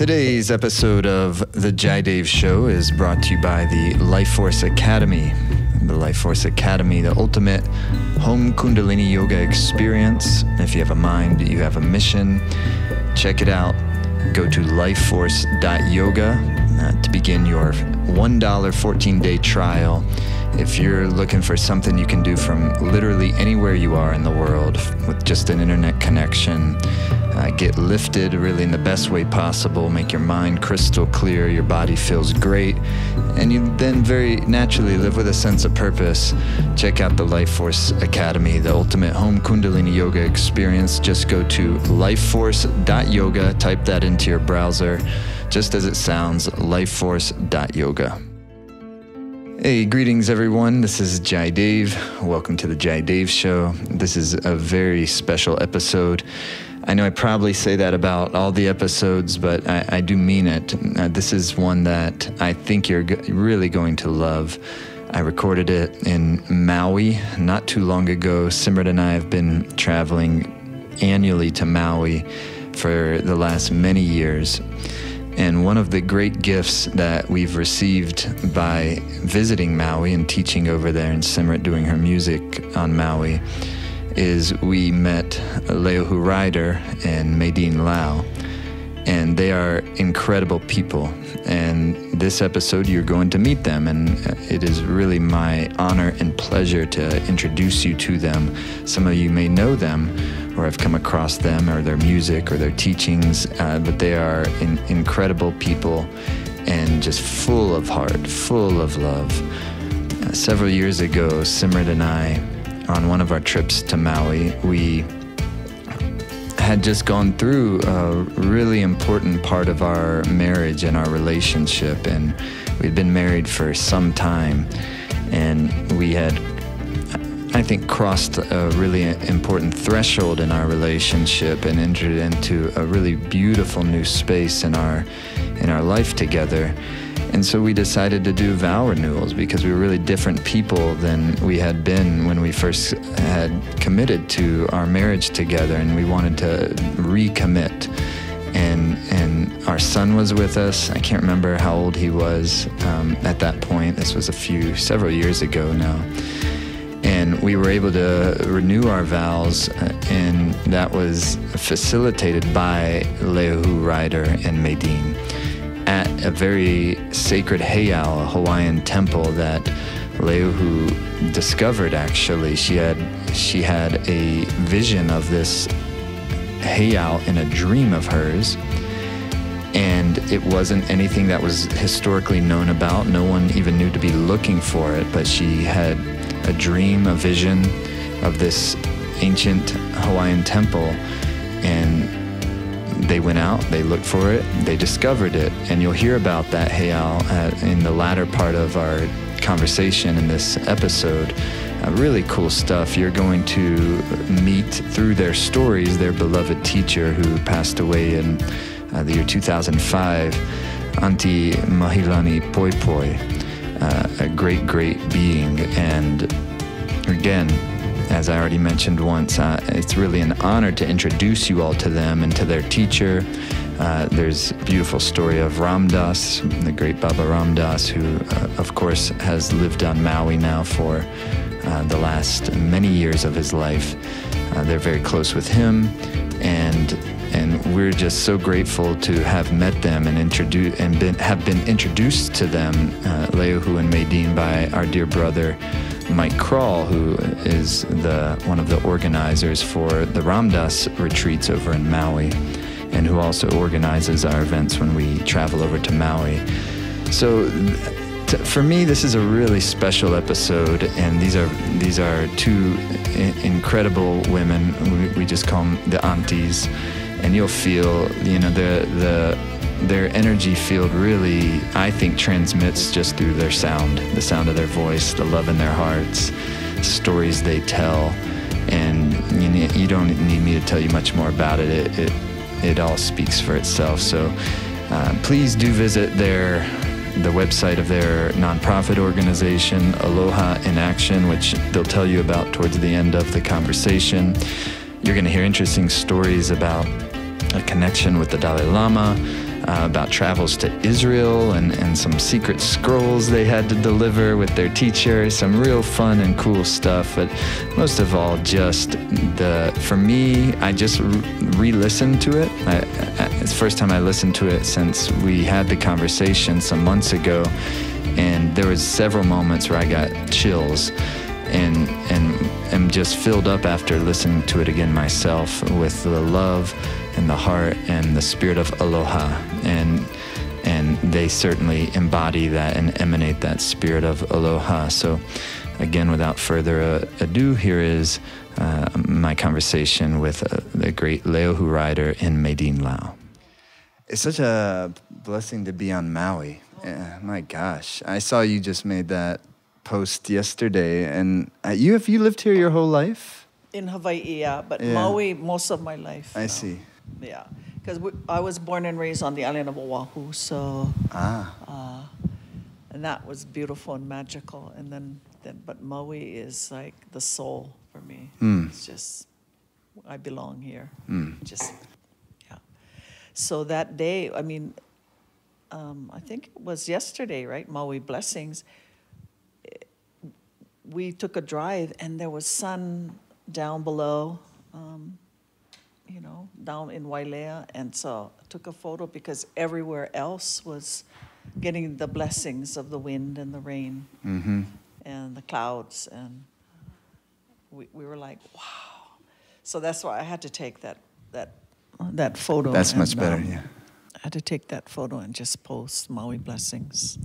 Today's episode of The Jai Dave Show is brought to you by the Life Force Academy. The Life Force Academy, the ultimate home Kundalini yoga experience. If you have a mind, you have a mission. Check it out. Go to lifeforce.yoga to begin your $1 14-day trial. If you're looking for something you can do from literally anywhere you are in the world with just an internet connection, get lifted really in the best way possible, make your mind crystal clear, your body feels great, and you then very naturally live with a sense of purpose. Check out the Life Force Academy, the ultimate home Kundalini yoga experience. Just go to lifeforce.yoga, type that into your browser, just as it sounds, lifeforce.yoga. Hey, greetings everyone. This is Jai Dave. Welcome to the Jai Dave Show. This is a very special episode. I know I probably say that about all the episodes, but I do mean it. This is one that I think you're really going to love. I recorded it in Maui not too long ago. Simrat and I have been traveling annually to Maui for the last many years. And one of the great gifts that we've received by visiting Maui and teaching over there and Simrat doing her music on Maui is we met Leohu Ryder and Maydeen Lau, and they are incredible people. And this episode, you're going to meet them, and it is really my honor and pleasure to introduce you to them. Some of you may know them or have come across them or their music or their teachings, but they are incredible people and just full of heart, full of love. Several years ago, Simrat and I, on one of our trips to Maui, we had just gone through a really important part of our marriage and our relationship, and we'd been married for some time, and we had, I think, crossed a really important threshold in our relationship and entered into a really beautiful new space in our life together. And so we decided to do vow renewals because we were really different people than we had been when we first had committed to our marriage together, and we wanted to recommit. And our son was with us. I can't remember how old he was at that point. This was several years ago now. And we were able to renew our vows, and that was facilitated by Leohu Ryder and Maydeen at a very sacred heiau, a Hawaiian temple that Leohu discovered. Actually, she had a vision of this heiau in a dream of hers, and it wasn't anything that was historically known about. No one even knew to be looking for it, but she had a dream, a vision of this ancient Hawaiian temple, and they went out, they looked for it, they discovered it, and you'll hear about that heiau in the latter part of our conversation in this episode. Really cool stuff. You're going to meet through their stories their beloved teacher who passed away in the year 2005, Auntie Mahilani Poipoi, a great, great being. And again, as I already mentioned once, it's really an honor to introduce you all to them and to their teacher. There's a beautiful story of Ram Dass, the great Baba Ram Dass, who, of course, has lived on Maui now for the last many years of his life. They're very close with him, and we're just so grateful to have met them and have been introduced to them, Leohu and Maydeen, by our dear brother Mike Krall, who is one of the organizers for the Ram Dass retreats over in Maui, and who also organizes our events when we travel over to Maui. So for me, this is a really special episode, and these are two incredible women. We just call them the aunties, and you'll feel, their energy field really, I think, transmits just through their sound, the sound of their voice, the love in their hearts, stories they tell, and you don't need me to tell you much more about it. It all speaks for itself. So please do visit the website of their nonprofit organization, Aloha in Action, which they'll tell you about towards the end of the conversation. You're going to hear interesting stories about a connection with the Dalai Lama, about travels to Israel and some secret scrolls they had to deliver with their teacher. Some real fun and cool stuff. But most of all, just for me, I just re-listened to it. It's the first time I listened to it since we had the conversation some months ago. And there was several moments where I got chills and am just filled up after listening to it again myself with the love and the heart and the spirit of aloha, and they certainly embody that and emanate that spirit of aloha. So again, without further ado, here is my conversation with the great Leohu rider in Medin Lao. It's such a blessing to be on Maui. My gosh, I saw you just made that post yesterday, and have you lived here your whole life? In Hawaii, yeah, but Maui most of my life. I see. Yeah, because I was born and raised on the island of Oahu, so and that was beautiful and magical. And then but Maui is like the soul for me. It's just I belong here. Just yeah. So that day, I mean, I think it was yesterday, right? Maui Blessings. We took a drive, and there was sun down below. Down in Wailea, and so I took a photo because everywhere else was getting the blessings of the wind and the rain and the clouds, and we were like, wow. So that's why I had to take that photo. That's much better, yeah. I had to take that photo and just post Maui Blessings.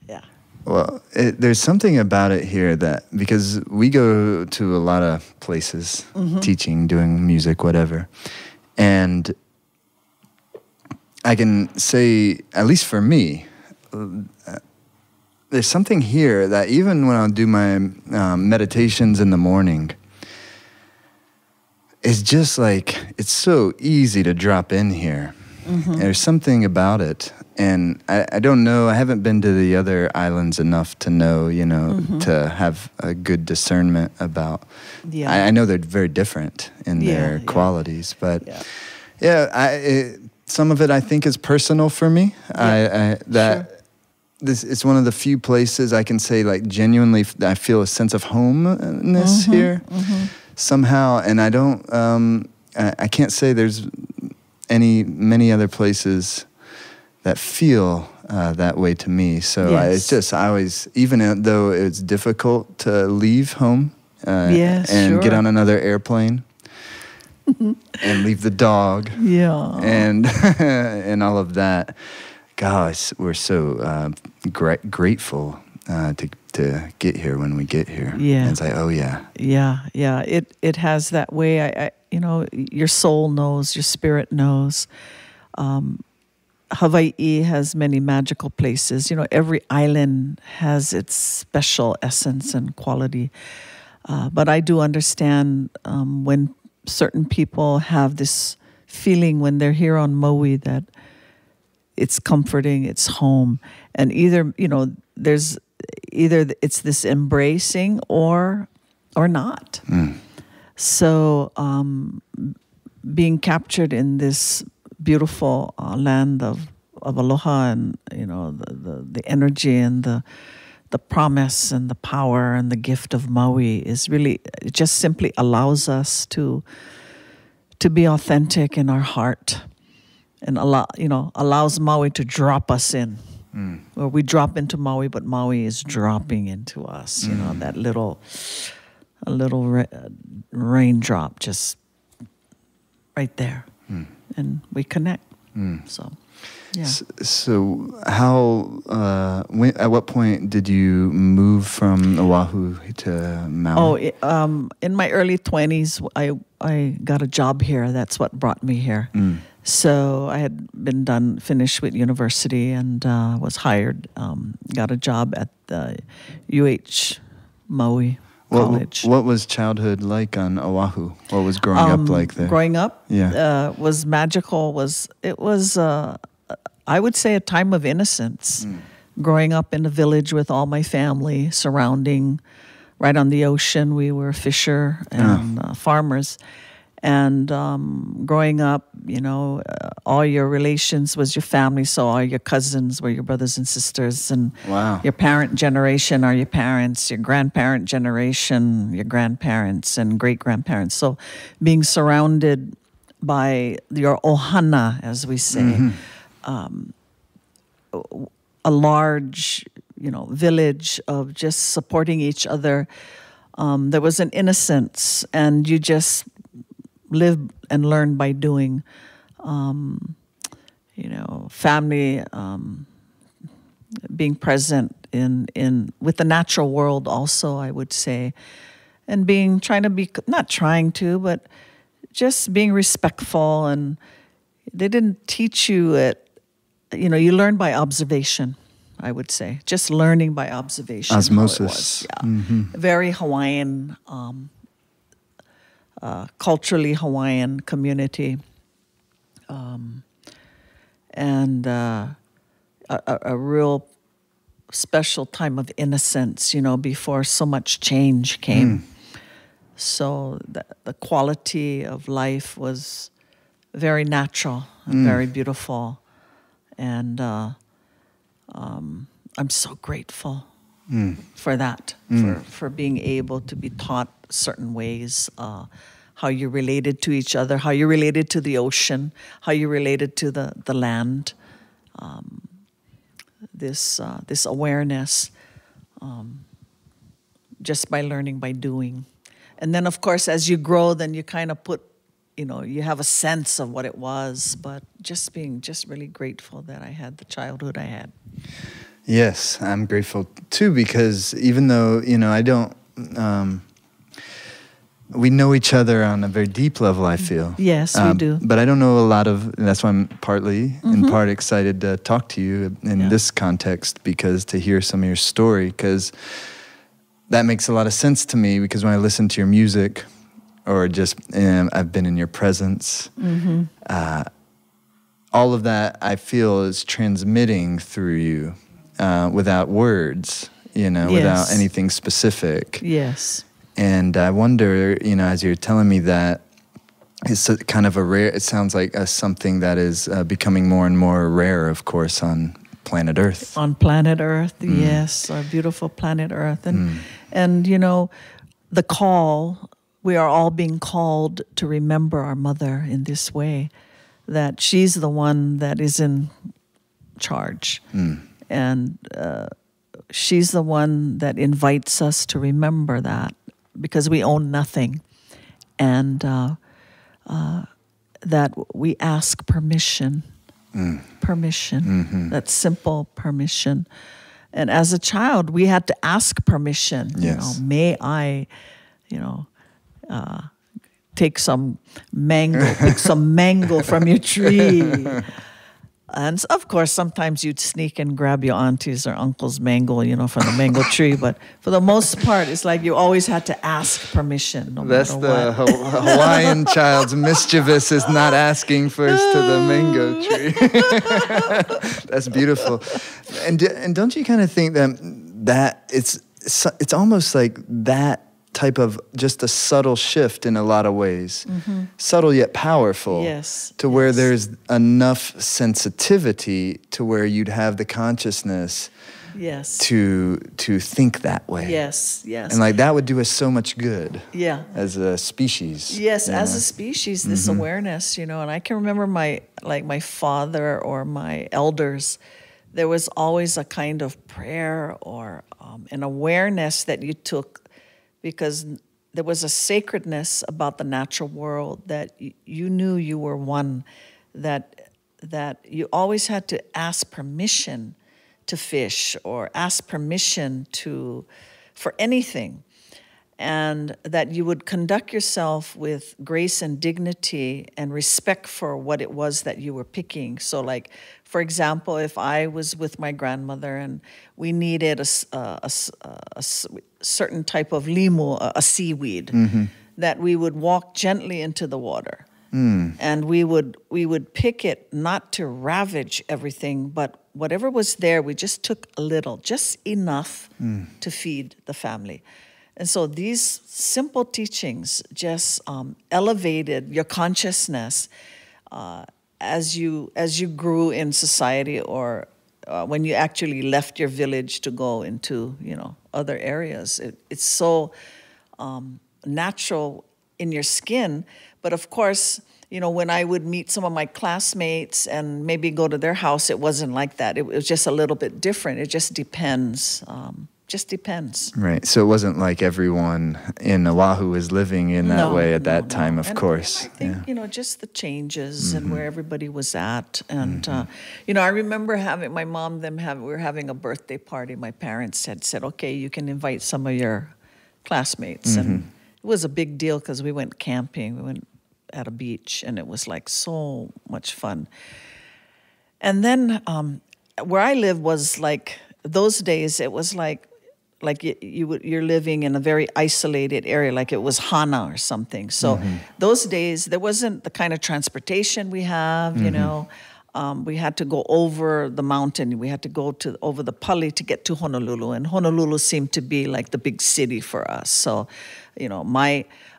Yeah. Well, there's something about it here that, because we go to a lot of places, teaching, doing music, whatever, and I can say, at least for me, there's something here that even when I'll do my meditations in the morning, it's just like, it's so easy to drop in here. There's something about it. And I don't know, I haven't been to the other islands enough to know, to have a good discernment about. Yeah. I know they're very different in their qualities, but some of it I think is personal for me. It's one of the few places I can say, like, genuinely I feel a sense of homeness here somehow. And I don't, I can't say there's many other places that feel that way to me. So it's just, I always, even though it's difficult to leave home and get on another airplane and leave the dog and and all of that, gosh, we're so grateful to get here when we get here. Yeah. And it's like, oh yeah. Yeah. It has that way. I your soul knows, your spirit knows. Hawaii has many magical places. Every island has its special essence and quality. But I do understand when certain people have this feeling when they're here on Maui that it's comforting, it's home. And either it's this embracing or not. So being captured in this beautiful land of aloha, and the energy and the promise and the power and the gift of Maui is really, it just simply allows us to be authentic in our heart, and allows Maui to drop us in. Or we drop into Maui, but Maui is dropping into us. That little raindrop just right there. And we connect. So, yeah. So how, at what point did you move from Oahu to Maui? In my early 20s, I got a job here. That's what brought me here. So I had been finished with university and was hired, got a job at the UH Maui College. What was childhood like on Oahu? What was growing up like there? Growing up was magical. It was I would say a time of innocence. Growing up in a village with all my family surrounding, right on the ocean. We were fisher and farmers. And growing up, all your relations was your family. So all your cousins were your brothers and sisters, and Wow. your parent generation are your parents, your grandparent generation, your grandparents and great grandparents. So being surrounded by your ohana, as we say, a large, village of just supporting each other. There was an innocence, and you just live and learn by doing. Family, being present in with the natural world also, I would say, and not trying to, but just being respectful. And they didn't teach you it. You learn by observation, I would say, just learning by observation. Osmosis. Yeah. Very Hawaiian, culturally Hawaiian community. And a real special time of innocence, before so much change came. So the quality of life was very natural and very beautiful. And I'm so grateful for that, for being able to be taught certain ways, how you related to each other, how you related to the ocean, how you related to the land. This awareness, just by learning, by doing. And then, of course, as you grow, then you kind of you have a sense of what it was, but just being really grateful that I had the childhood I had. Yes, I'm grateful too, because even though, I don't, we know each other on a very deep level, I feel. Yes, we do. But I don't know a lot of, that's why I'm in part excited to talk to you in this context, because to hear some of your story, because that makes a lot of sense to me, because when I listen to your music, or just I've been in your presence, all of that I feel is transmitting through you without words, without anything specific. Yes. And I wonder, as you're telling me that, it's kind of it sounds like something that is becoming more and more rare, of course, on planet Earth. On planet Earth, yes, our beautiful planet Earth. And the call, we are all being called to remember our mother in this way, that she's the one that is in charge. And she's the one that invites us to remember that, because we own nothing. And that we ask permission. Permission. That simple permission. And as a child, we had to ask permission. Yes. May I, pick some mango from your tree. And of course, sometimes you'd sneak and grab your auntie's or uncle's mango, from the mango tree. But for the most part, it's like you always had to ask permission. That's the Hawaiian child's mischievous is not asking first to the mango tree. That's beautiful. And don't you kind of think that it's almost like that type of just a subtle shift in a lot of ways, subtle yet powerful, to where there's enough sensitivity to where you'd have the consciousness to think that way. Yes. And like that would do us so much good. Yeah. As a species. Yes, as a species, this awareness, and I can remember my father or my elders, there was always a kind of prayer or an awareness that you took, because there was a sacredness about the natural world that you knew you were one, that you always had to ask permission to fish or ask permission for anything, and that you would conduct yourself with grace and dignity and respect for what it was that you were picking. So like, for example, if I was with my grandmother and we needed a certain type of limu, a seaweed, that we would walk gently into the water. And we would pick it not to ravage everything, but whatever was there, we just took a little, just enough to feed the family. And so these simple teachings just elevated your consciousness as you grew in society, or when you actually left your village to go into other areas. It's so natural in your skin. But of course, when I would meet some of my classmates and maybe go to their house, it wasn't like that. It was just a little bit different. It just depends. Just depends. Right. So it wasn't like everyone in Oahu was living in that way at that time, of course. I think, just the changes and where everybody was at. And, I remember my mom, we were having a birthday party. My parents had said, okay, you can invite some of your classmates. And it was a big deal because we went camping. We went at a beach, and it was like so much fun. And then where I lived was like, those days, it was like you're living in a very isolated area, like it was Hana or something. So those days, there wasn't the kind of transportation we have, we had to go over the mountain. We had to go over the Pali to get to Honolulu. And Honolulu seemed to be like the big city for us. So,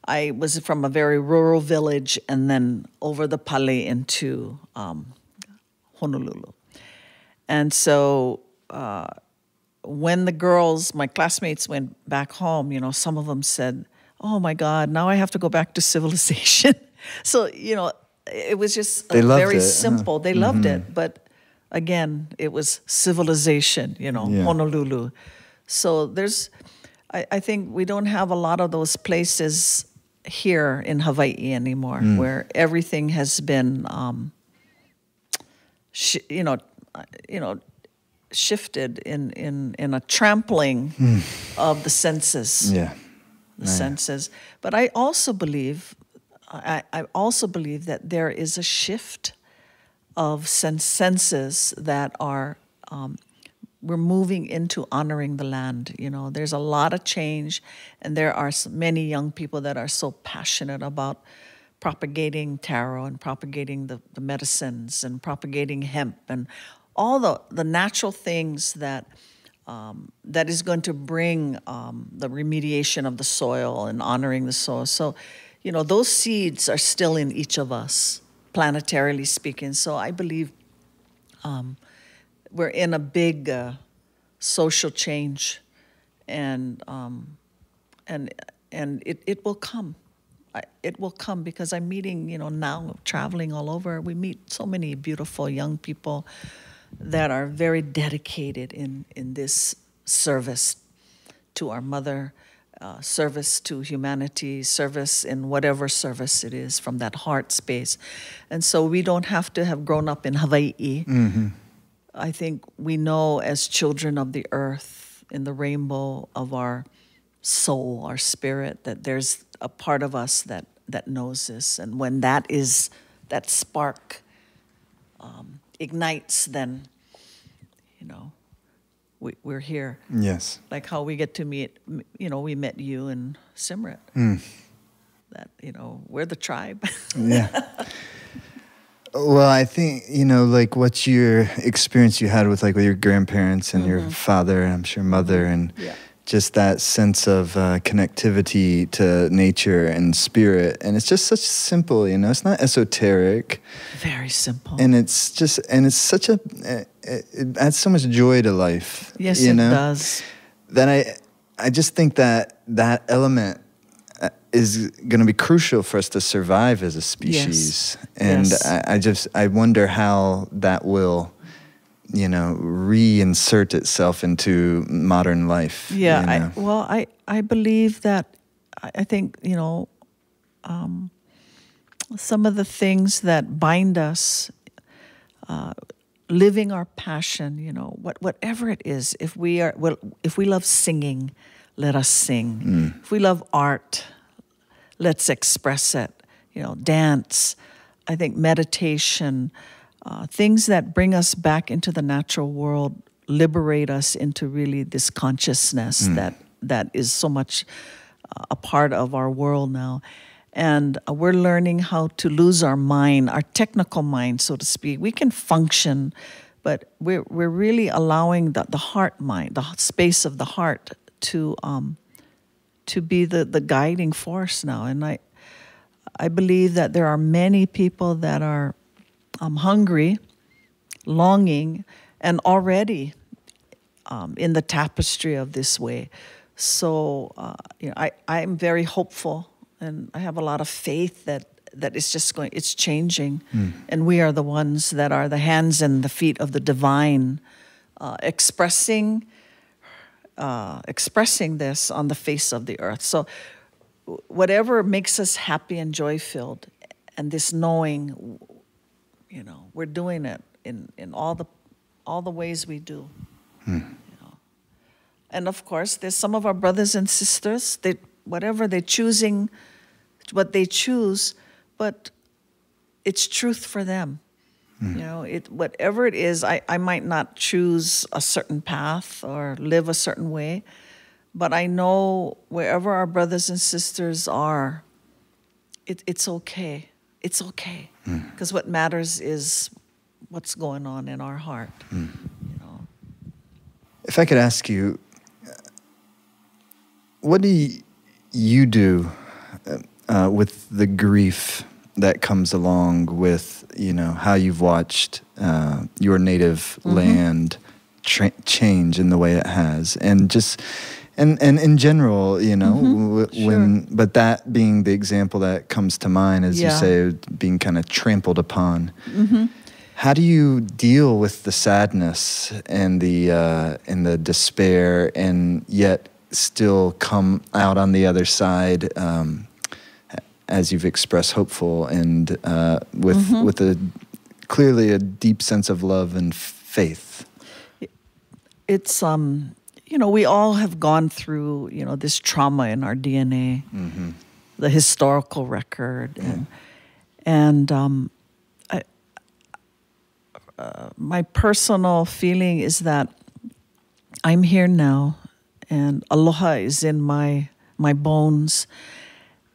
I was from a very rural village and then over the Pali into Honolulu. And so when the girls, my classmates, went back home, some of them said, oh my God, now I have to go back to civilization. So, it was just very simple. They loved it. But again, it was civilization, Honolulu. So I think we don't have a lot of those places here in Hawaii anymore where everything has been, shifted in a trampling of the senses. Yeah. Senses. But I also believe that there is a shift of senses that are we're moving into honoring the land. There's a lot of change, and there are many young people that are so passionate about propagating taro and propagating the medicines and propagating hemp and all the natural things that is going to bring the remediation of the soil and honoring the soil. So, those seeds are still in each of us, planetarily speaking. So I believe we're in a big social change, and it will come. It will come because I'm meeting, now traveling all over. We meet so many beautiful young people that are very dedicated in this service to our mother, service to humanity, service in whatever service it is from that heart space. And so we don't have to have grown up in Hawaii. I think we know as children of the earth, in the rainbow of our soul, our spirit, that there's a part of us that knows this. And when that spark ignites, then, we're here. Yes. Like how we get to meet, we met you and Simrit. That, we're the tribe. Yeah. Well, I think, like what's your experience you had with your grandparents and your father, and I'm sure mother, and just that sense of connectivity to nature and spirit. And it's just such simple, it's not esoteric. Very simple. And it's such it adds so much joy to life. Yes, it does. That I just think that element is going to be crucial for us to survive as a species. Yes. And yes. I wonder how that will, reinsert itself into modern life. Yeah, I believe that, I think, some of the things that bind us, living our passion, whatever it is, if we love singing, let us sing. If we love art, let's express it. Dance, I think meditation, things that bring us back into the natural world, liberate us into really this consciousness that is so much a part of our world now. And we're learning how to lose our mind, our technical mind, so to speak. We can function, but we're really allowing the heart mind, the space of the heart to to be the guiding force now. And I believe that there are many people that are hungry, longing, and already in the tapestry of this way. So I'm very hopeful, and I have a lot of faith that it's just it's changing, and we are the ones that are the hands and the feet of the divine, expressing this on the face of the earth. So whatever makes us happy and joy-filled, and this knowing, we're doing it in all the ways we do. And of course, there's some of our brothers and sisters, whatever they're choosing, what they choose, but it's truth for them. Whatever it is, I might not choose a certain path or live a certain way, but I know wherever our brothers and sisters are, it's okay. It's okay. Because what matters is what's going on in our heart. If I could ask you, what do you do with the grief that comes along with, how you've watched your native land change in the way it has, and just and in general, when but that being the example that comes to mind, as you say, being kind of trampled upon. How do you deal with the sadness and the despair, and yet still come out on the other side, as you've expressed, hopeful and with clearly a deep sense of love and faith? It's we all have gone through this trauma in our DNA, the historical record, and my personal feeling is that I'm here now, and aloha is in my bones.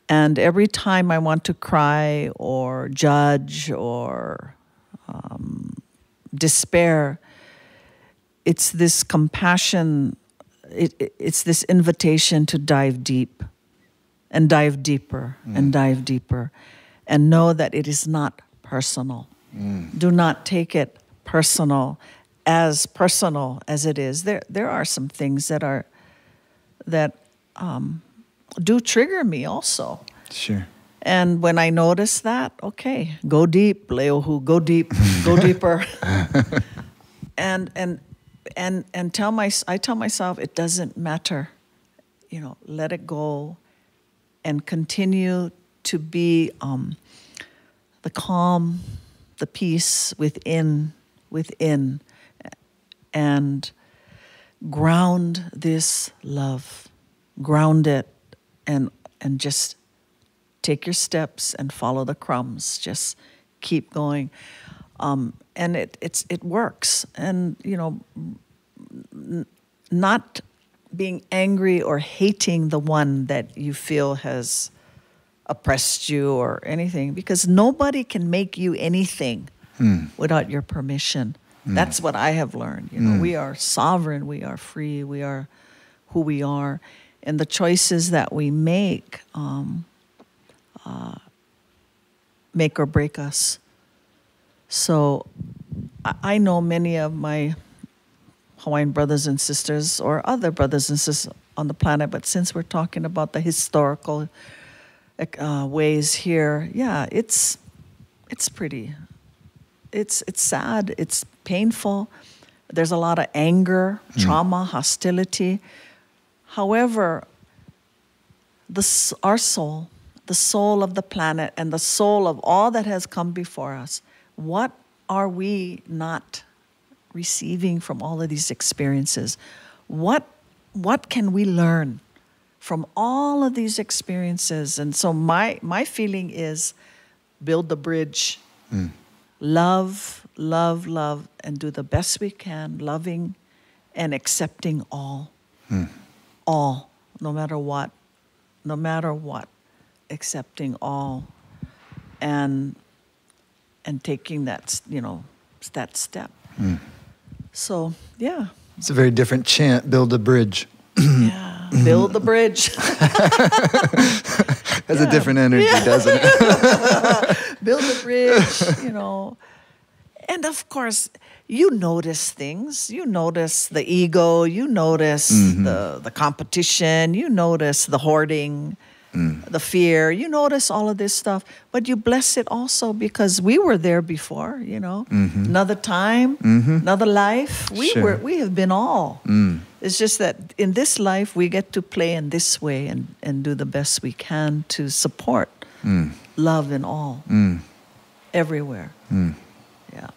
And every time I want to cry or judge or despair, it's this compassion, it's this invitation to dive deep and dive deeper and dive deeper, and know that it is not personal. Do not take it personal as it is. There are some things that do trigger me also. Sure. And when I notice that, okay, go deep, Leohu, go deep, go deeper. and I tell myself it doesn't matter. Let it go and continue to be the calm, the peace within, and ground this love, ground it, and just take your steps and follow the crumbs. Just keep going, and it works. And not being angry or hating the one that you feel has oppressed you or anything, because nobody can make you anything without your permission. That's what I have learned. We are sovereign, we are free, we are who we are, and the choices that we make make or break us. So I know many of my Hawaiian brothers and sisters, or other brothers and sisters on the planet, but since we're talking about the historical ways here, it's pretty, it's sad, it's painful. There's a lot of anger, trauma, hostility. However, our soul, the soul of the planet, and the soul of all that has come before us, what are we not receiving from all of these experiences? What can we learn from all of these experiences? And so my feeling is build the bridge. Love, love, love, and do the best we can, loving and accepting all. All, no matter what, accepting all, and taking that step. So, yeah. It's a very different chant, build a bridge. Yeah. build the bridge. Has a different energy, doesn't it? Build the bridge, you know. And of course, you notice things. You notice the ego. You notice the competition. You notice the hoarding, the fear. You notice all of this stuff. But you bless it also because we were there before, you know. Another time, another life. We have been all. It's just that in this life, we get to play in this way and do the best we can to support love in all, everywhere. Yeah.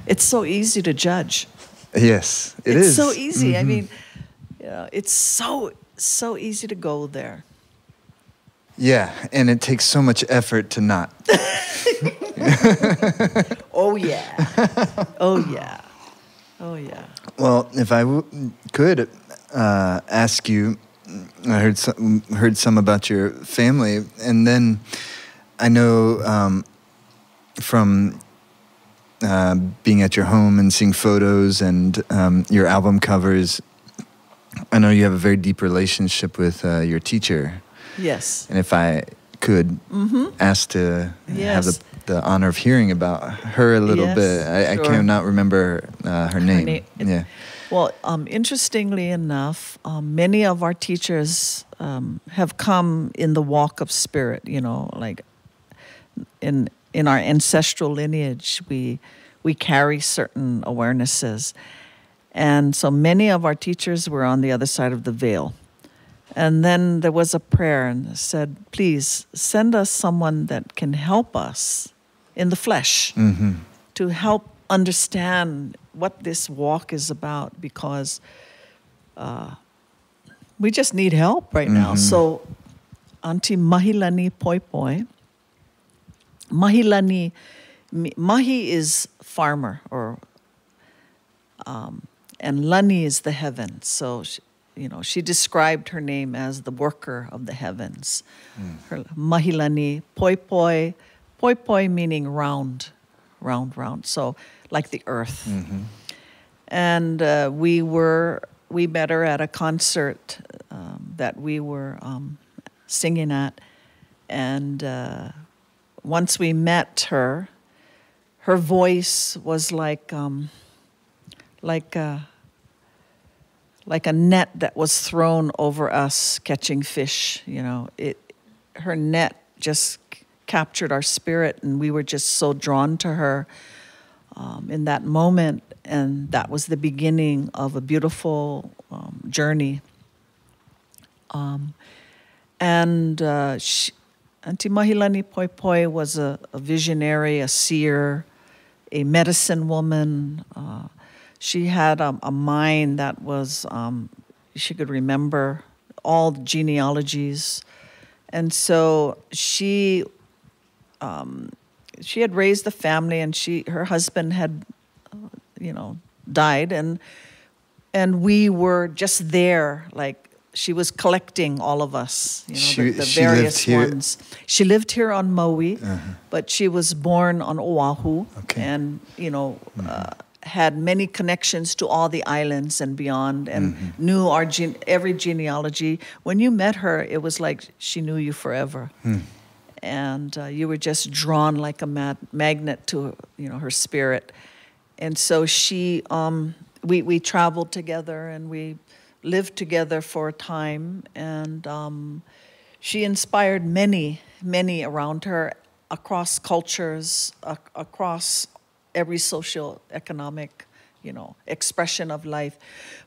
It's so easy to judge. Yes, it It's is. so easy. I mean, you know, it's so easy to go there. Yeah, and it takes so much effort to not. Oh, yeah. Oh, yeah. Oh, yeah. Well, if I could ask you, I heard some about your family, and then I know from being at your home and seeing photos and your album covers, I know you have a very deep relationship with your teacher. Yes. And if I could ask to have the honor of hearing about her a little bit. I cannot remember her name. Yeah. Well, interestingly enough, many of our teachers have come in the walk of spirit, you know, like in our ancestral lineage, we carry certain awarenesses. And so many of our teachers were on the other side of the veil. And then there was a prayer and said, please send us someone that can help us in the flesh to help understand what this walk is about, because we just need help right now. So Auntie Mahilani Poipoi, Mahi is farmer, or and Lani is the heavens. So she described her name as the worker of the heavens. Her Mahilani Poipoi, Poipoi meaning round. So like the earth. And we met her at a concert that we were singing at, and once we met her, her voice was like a net that was thrown over us catching fish. You know, her net just captured our spirit, and we were just so drawn to her in that moment, and that was the beginning of a beautiful journey. Auntie Mahilani Poipoi was a visionary, a seer, a medicine woman. She had a mind that was, she could remember all the genealogies. And so she had raised a family, and her husband had, died, and we were just there, like she was collecting all of us, the various ones. She lived here on Maui, but she was born on Oahu, and had many connections to all the islands and beyond, and knew every genealogy. When you met her, it was like she knew you forever. And you were just drawn like a magnet to her spirit. And so we traveled together, and we lived together for a time, and she inspired many around her across cultures, across every socio-economic expression of life.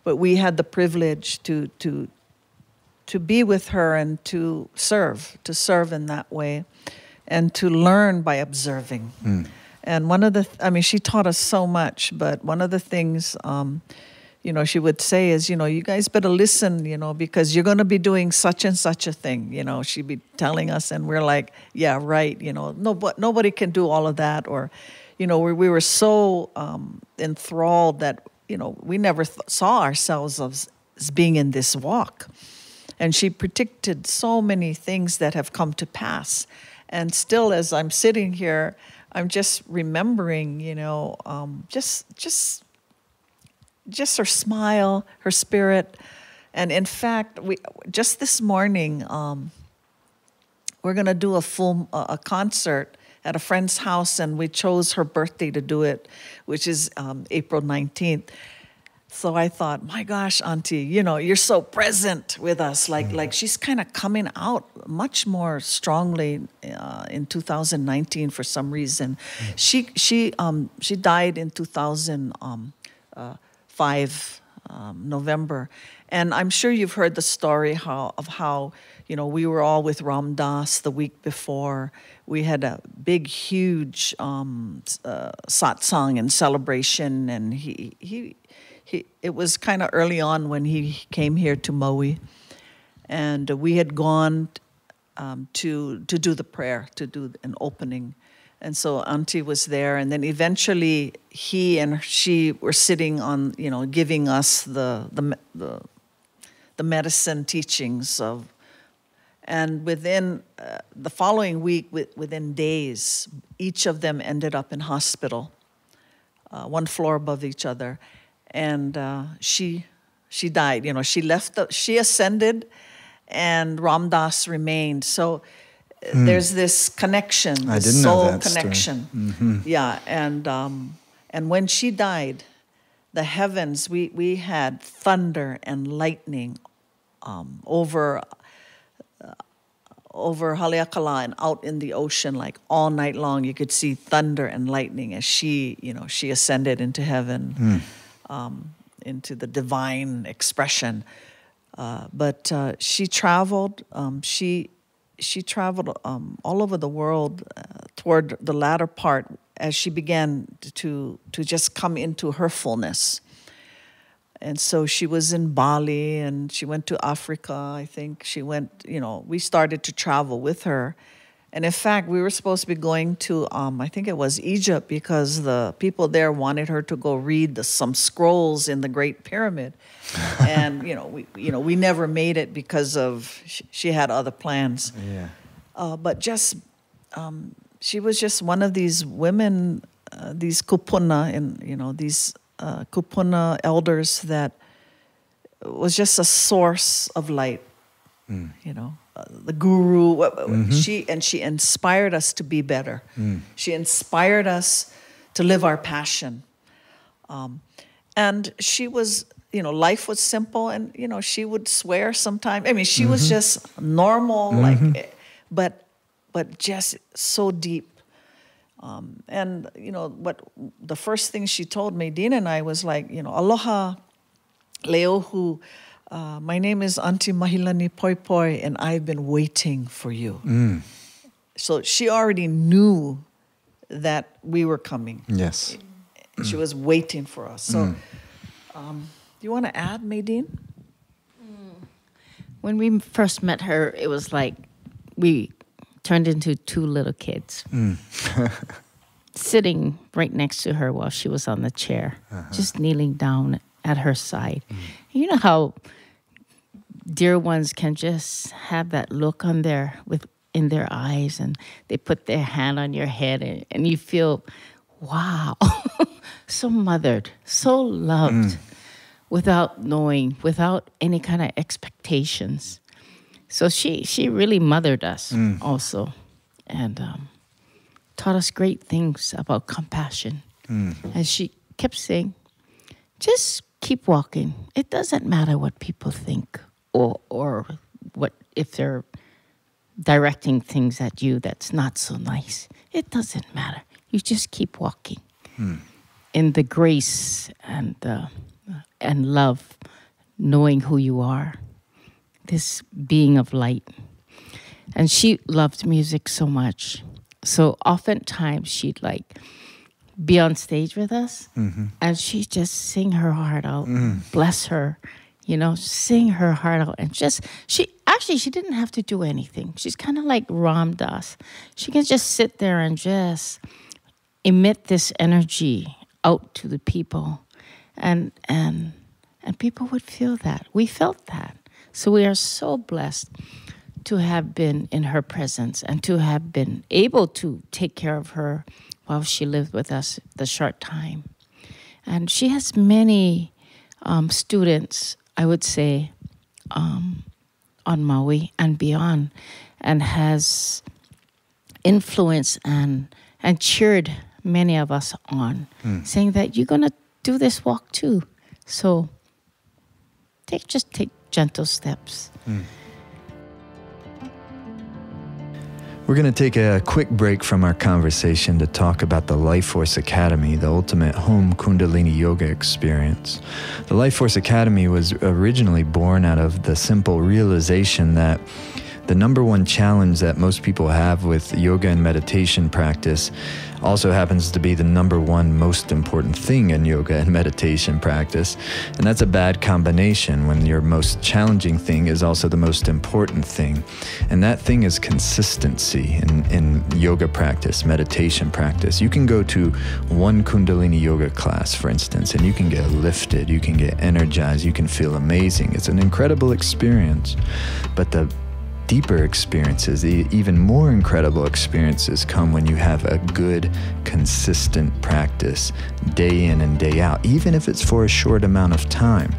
But we had the privilege to be with her and to serve in that way, and to learn by observing. And one of she taught us so much, but one of the things, she would say is, you guys better listen, because you're going to be doing such and such a thing. She'd be telling us, and we're like, yeah, right. Nobody can do all of that. Or, we were so enthralled that, we never saw ourselves as being in this walk. And she predicted so many things that have come to pass. And still, as I'm sitting here, I'm just remembering, just her smile, her spirit, And in fact, we just this morning, we're going to do a concert at a friend's house, and we chose her birthday to do it, which is April 19th. So I thought, my gosh, Auntie, you're so present with us. Like she's kind of coming out much more strongly in 2019 for some reason. She died in 2005 November, and I'm sure you've heard the story of how we were all with Ram Dass the week before. We had a big, huge satsang and celebration, and it was kind of early on when he came here to Maui, and we had gone to do the prayer, to do an opening, and so Auntie was there, and then eventually he and she were sitting on, giving us the medicine teachings of, and within the following week, within days, each of them ended up in hospital, one floor above each other. And she died. She left. She ascended, and Ram Dass remained. So there's this connection, I this didn't know soul that connection. Story. Mm-hmm. Yeah, and when she died, the heavens, we had thunder and lightning over Haleakala and out in the ocean, like all night long. You could see thunder and lightning as she ascended into heaven. Into the divine expression, but she traveled. She traveled all over the world toward the latter part as she began to just come into her fullness. And so she was in Bali, and she went to Africa. I think she went. We started to travel with her. And in fact, we were supposed to be going to, I think it was Egypt, because the people there wanted her to go read some scrolls in the Great Pyramid. And, we never made it because of, she had other plans. Yeah. But she was just one of these women, these kupuna, and, these kupuna elders that was just a source of light, the guru. Mm-hmm. She inspired us to be better. She inspired us to live our passion. And she was, life was simple, and, she would swear sometimes. I mean, she was just normal, but just so deep. And, what the first thing she told Medina and I was like, aloha, leohu. My name is Auntie Mahilani Poi Poi, and I've been waiting for you. So she already knew that we were coming. Yes. She was waiting for us. So do you want to add, Maydeen? When we first met her, it was like we turned into two little kids. Sitting right next to her while she was on the chair, just kneeling down at her side. You know how dear ones can just have that look in their eyes, and they put their hand on your head, and you feel, wow, so mothered, so loved, without knowing, without any kind of expectations. So she really mothered us also, and taught us great things about compassion. And she kept saying, just keep walking. It doesn't matter what people think, or what if they're directing things at you that's not so nice. It doesn't matter. You just keep walking in the grace and love, knowing who you are, this being of light. And she loved music so much. So oftentimes she'd be on stage with us, and she'd just sing her heart out. Bless her, sing her heart out. And she didn't have to do anything. She's kind of like Ram Dass. She can just sit there and just emit this energy out to the people. And people would feel that. We felt that. So we are so blessed to have been in her presence and to have been able to take care of her while she lived with us the short time. And she has many students, I would say, on Maui and beyond, and has influenced and cheered many of us on, saying that you're going to do this walk too. So just take gentle steps. We're going to take a quick break from our conversation to talk about the Life Force Academy, the ultimate home Kundalini yoga experience. The Life Force Academy was originally born out of the simple realization that the number one challenge that most people have with yoga and meditation practice also happens to be the number one most important thing in yoga and meditation practice. And that's a bad combination when your most challenging thing is also the most important thing. And that thing is consistency in yoga practice, meditation practice. You can go to one Kundalini yoga class, for instance, and you can get lifted, you can get energized, you can feel amazing. It's an incredible experience. But the deeper experiences, the even more incredible experiences come when you have a good, consistent practice day in and day out, even if it's for a short amount of time.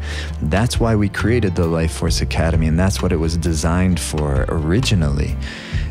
That's why we created the Life Force Academy, and that's what it was designed for originally.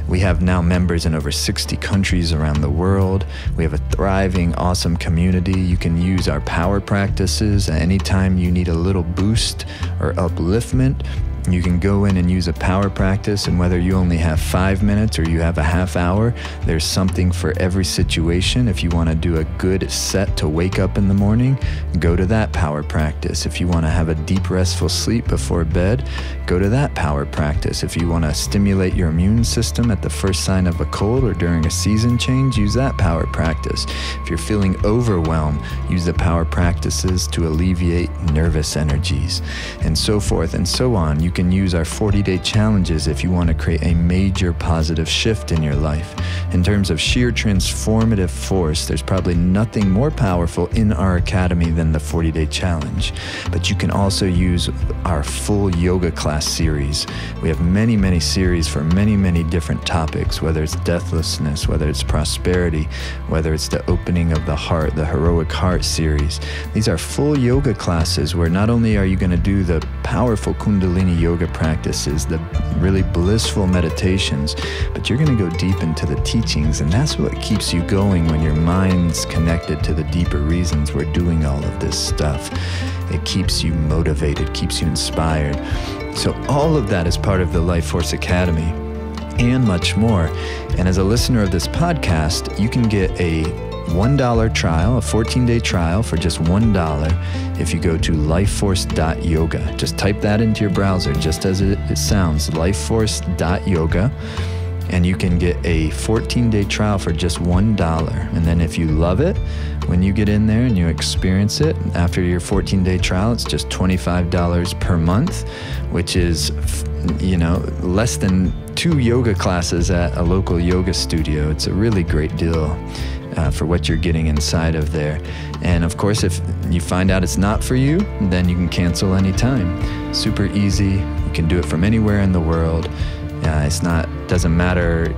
We have now members in over 60 countries around the world. We have a thriving, awesome community. You can use our power practices anytime you need a little boost or upliftment. You can go in and use a power practice, and whether you only have 5 minutes or you have a half hour, there's something for every situation. If you want to do a good set to wake up in the morning, go to that power practice. If you want to have a deep, restful sleep before bed, go to that power practice. If you want to stimulate your immune system at the first sign of a cold or during a season change, use that power practice. If you're feeling overwhelmed, use the power practices to alleviate nervous energies, and so forth and so on. You can use our 40-day challenges if you want to create a major positive shift in your life. In terms of sheer transformative force, there's probably nothing more powerful in our academy than the 40-day challenge. But you can also use our full yoga class series. We have many, many series for many, many different topics, whether it's deathlessness, whether it's prosperity, whether it's the opening of the heart, the heroic heart series. These are full yoga classes where not only are you going to do the powerful Kundalini yoga practices, the really blissful meditations, but you're going to go deep into the teachings, and that's what keeps you going when your mind's connected to the deeper reasons we're doing all of this stuff. It keeps you motivated, keeps you inspired. So all of that is part of the Life Force Academy and much more. And as a listener of this podcast, you can get a $1 trial, a 14-day trial for just $1 if you go to lifeforce.yoga. Just type that into your browser, just as it sounds, lifeforce.yoga, and you can get a 14-day trial for just $1. And then if you love it, when you get in there and you experience it, after your 14-day trial, it's just $25 per month, which is, less than 2 yoga classes at a local yoga studio. It's a really great deal for what you're getting inside of there. And of course, if you find out it's not for you, then you can cancel anytime. Super easy. You can do it from anywhere in the world. Doesn't matter,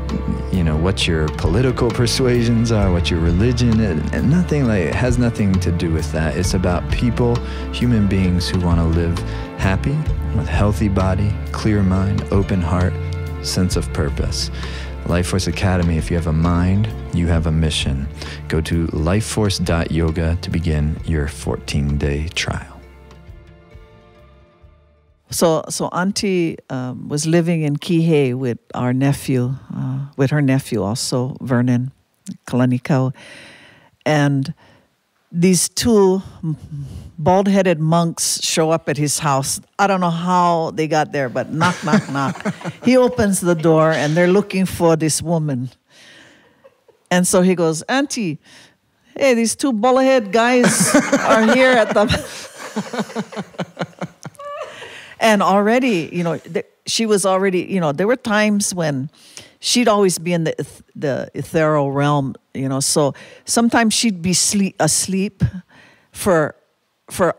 what your political persuasions are, what your religion is, and it has nothing to do with that. It's about people, human beings who want to live happy, with healthy body, clear mind, open heart, sense of purpose. Life Force Academy, if you have a mind, you have a mission. Go to lifeforce.yoga to begin your 14-day trial. So Auntie was living in Kihei with our nephew, with her nephew also, Vernon Kalanikau. And these 2 bald-headed monks show up at his house. I don't know how they got there, but knock, knock, knock. He opens the door, and they're looking for this woman. And so he goes, Auntie, hey, these 2 bald-headed guys are here at the... And already, she was already, there were times when she'd always be in the ethereal realm, so sometimes she'd be asleep for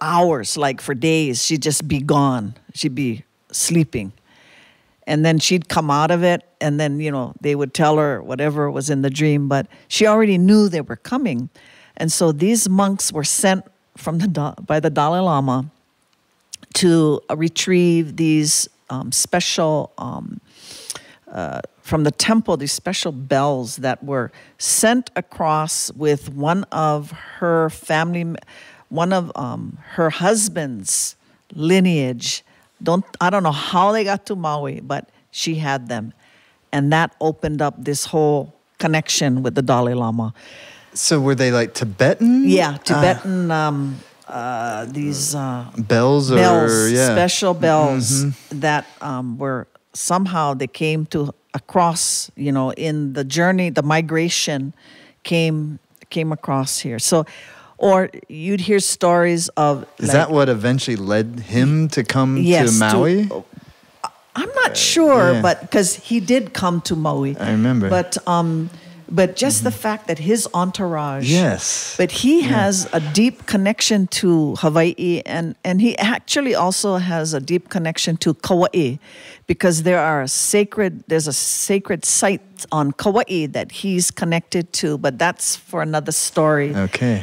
hours, like for days. She'd just be gone. She'd be sleeping. And then she'd come out of it, and then, they would tell her whatever was in the dream, but she already knew they were coming. And so these monks were sent by the Dalai Lama to retrieve these special from the temple, these special bells that were sent across with one of her her husband's lineage. I don't know how they got to Maui, but she had them, and that opened up this whole connection with the Dalai Lama. So were they like Tibetan? Yeah, Tibetan. These bells, special bells that were somehow they came to across. In the journey, the migration came across here. So, or you'd hear stories of. Is that what eventually led him to come to Maui? I'm not sure, but because he did come to Maui. I remember. But just the fact that his entourage. Yes. But he has a deep connection to Hawaii, and he actually also has a deep connection to Kauai, because there's a sacred site on Kauai that he's connected to, but that's for another story. Okay.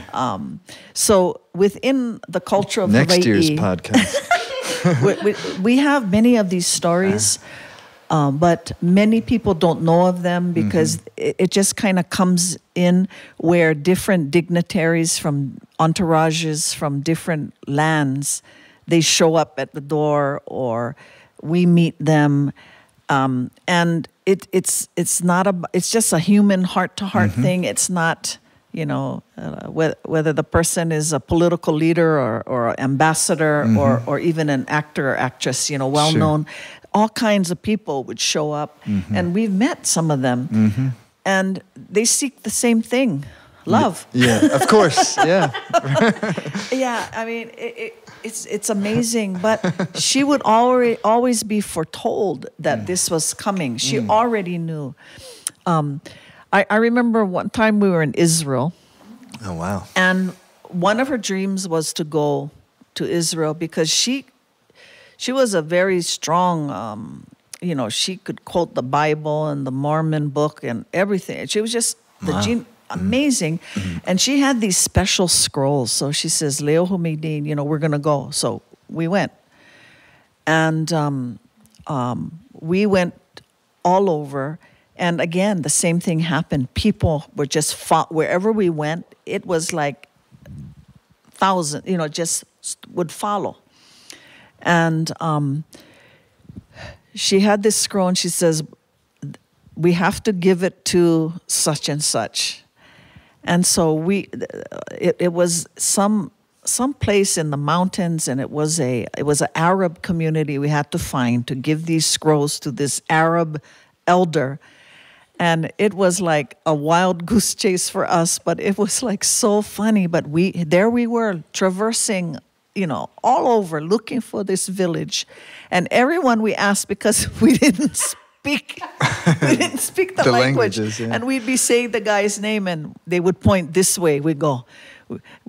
So within the culture of next Hawaii, year's podcast. we have many of these stories. But many people don't know of them because it just kind of comes in where different dignitaries from entourages from different lands, they show up at the door or we meet them. And it's just a human heart-to-heart thing. It's not, whether the person is a political leader or ambassador or even an actor or actress, well-known. Sure. All kinds of people would show up, and we've met some of them, and they seek the same thing, love. Yeah, of course, yeah. Yeah, I mean, it's amazing, but she would always be foretold that this was coming. She already knew. I remember one time we were in Israel. Oh, wow. And one of her dreams was to go to Israel because she was a very strong, she could quote the Bible and the Mormon book and everything. She was just amazing. And she had these special scrolls. So she says, Leo Humidin, we're going to go. So we went. And we went all over. And again, the same thing happened. People were just wherever we went, it was like thousands, just would follow. And she had this scroll, and she says, we have to give it to such and such. And so it was some place in the mountains, and it was an Arab community we had to find to give these scrolls to this Arab elder. And it was like a wild goose chase for us, but it was like so funny. But there we were traversing, all over looking for this village. And everyone we asked, because we didn't speak the language. Languages, yeah. And we'd be saying the guy's name and they would point this way, we go.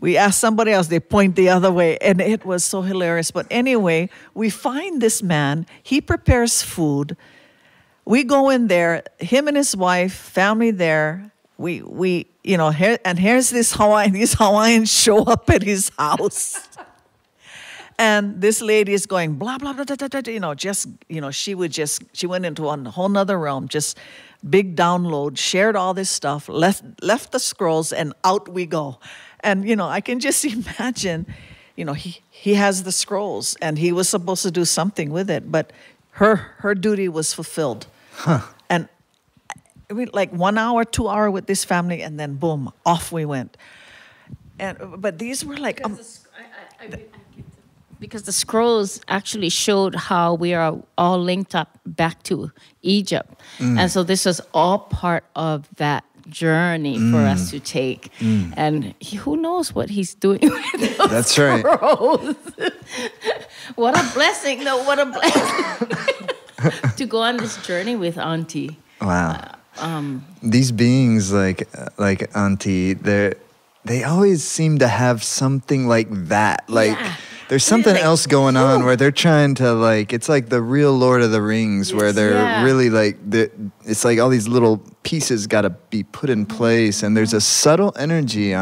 We ask somebody else, they point the other way. And it was so hilarious. But anyway, we find this man, he prepares food. We go in there, him and his wife, family there. Here's these Hawaiians show up at his house. And this lady is going, blah, blah, blah, blah, blah, blah, she went into a whole nother realm, just big download, shared all this stuff, left the scrolls, and out we go. And, I can just imagine, he has the scrolls, and he was supposed to do something with it, but her duty was fulfilled. Huh. And like 1 hour, 2 hours with this family, and then boom, off we went. But these were like... Because the scrolls actually showed how we are all linked up back to Egypt. And so this was all part of that journey for us to take. And who knows what he's doing with those That's right. scrolls. What a blessing, though. What a blessing to go on this journey with Auntie. Wow. These beings like Auntie, they always seem to have something like that. Like... Yeah. There's something else going on where they're trying to it's like the real Lord of the Rings, where they're really it's like all these little pieces got to be put in place, and there's a subtle energy